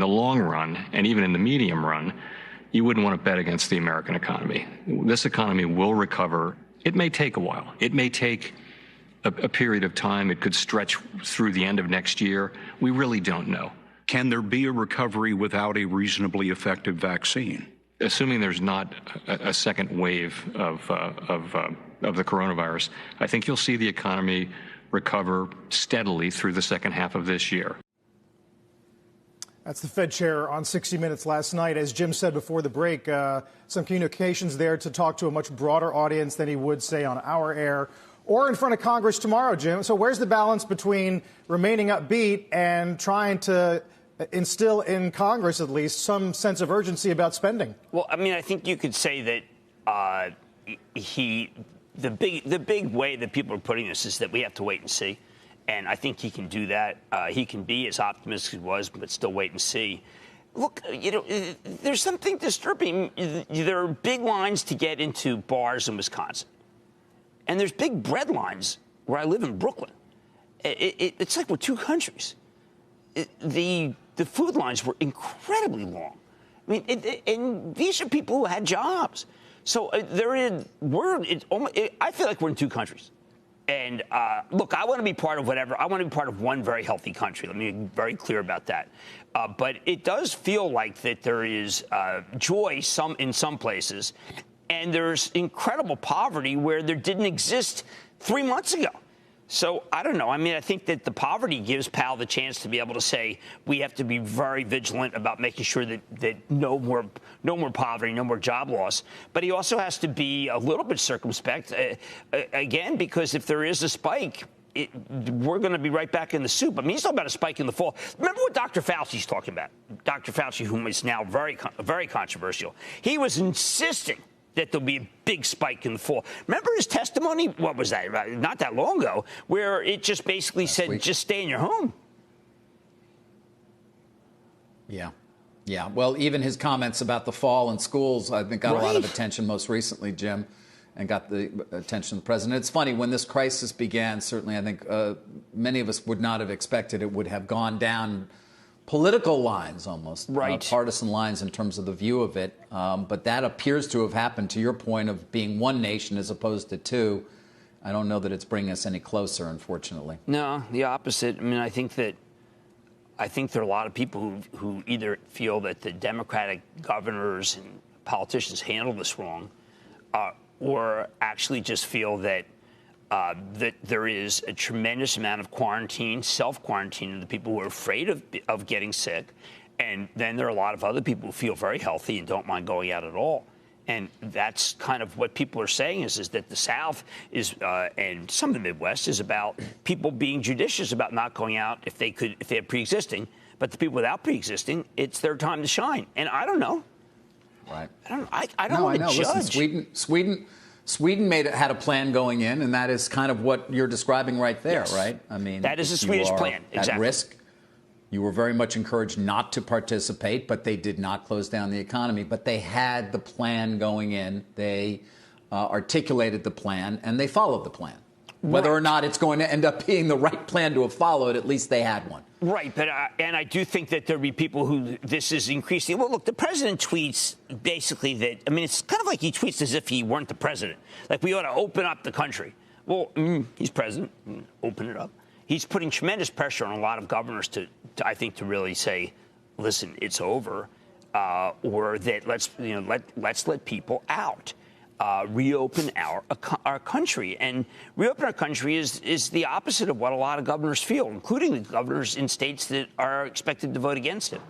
the long run, and even in the medium run, you wouldn't want to bet against the American economy. This economy will recover. It may take a while. It may take a period of time. It could stretch through the end of next year. We really don't know. Can there be a recovery without a reasonably effective vaccine? Assuming there's not a second wave of the coronavirus, I think you'll see the economy recover steadily through the second half of this year. That's the Fed chair on 60 Minutes last night. As Jim said before the break, some communications there to talk to a much broader audience than he would, say, on our air or in front of Congress tomorrow, Jim. So where's the balance between remaining upbeat and trying to instill in Congress, at least, some sense of urgency about spending? Well, I mean, I think you could say that the big way that people are putting this is that we have to wait and see. And I think he can do that. He can be as optimistic as he was, but still wait and see. Look, there's something disturbing. There are big lines to get into bars in Wisconsin. And there's big bread lines where I live in Brooklyn. It's like we're two countries. The food lines were incredibly long. I mean, and these are people who had jobs. So I feel like we're in two countries. And look, I want to be part of whatever. I want to be part of one very healthy country. Let me be very clear about that. But it does feel like that there is joy in some places, and there's incredible poverty where there didn't exist 3 months ago. So I don't know. I mean, I think that the poverty gives Powell the chance to be able to say we have to be very vigilant about making sure that no more poverty, no more job loss. But he also has to be a little bit circumspect, again, because if there is a spike, we're going to be right back in the soup. I mean, he's talking about a spike in the fall. Remember what Dr. Fauci's talking about? Dr. Fauci, whom is now very controversial. He was insisting that there'll be a big spike in the fall. Remember his testimony? What was that? Not that long ago, where it just basically said, just stay in your home. Yeah. Yeah. Well, even his comments about the fall in schools, I think, got a lot of attention most recently, Jim, and got the attention of the president. It's funny, when this crisis began, certainly I think many of us would not have expected it would have gone down political lines almost, partisan lines in terms of the view of it. But that appears to have happened, to your point of being one nation as opposed to two. I don't know that it's bringing us any closer, unfortunately. No, the opposite. I mean, I think there are a lot of people who either feel that the Democratic governors and politicians handle this wrong, or actually just feel that there is a tremendous amount of quarantine, self-quarantine of the people who are afraid of getting sick. And then there are a lot of other people who feel very healthy and don't mind going out at all. And that's kind of what people are saying is that the South is, and some of the Midwest, is about people being judicious about not going out if they have pre-existing. But the people without pre-existing, it's their time to shine. And I don't know. Right. I don't want to judge. Listen, Sweden had a plan going in, and that is kind of what you're describing right there, yes. Right? I mean, that is a Swedish plan. Exactly. At risk. You were very much encouraged not to participate, but they did not close down the economy. But they had the plan going in. They articulated the plan, and they followed the plan. Whether or not it's going to end up being the right plan to have followed, at least they had one. Right, but and I do think that there'll be people who this is increasing. Well, look, the president tweets basically that. I mean, it's kind of like he tweets as if he weren't the president. Like we ought to open up the country. Well, he's president. Open it up. He's putting tremendous pressure on a lot of governors to I think, to really say, listen, it's over, or that let's let people out. Reopen our country. And reopen our country is the opposite of what a lot of governors feel, including the governors in states that are expected to vote against it.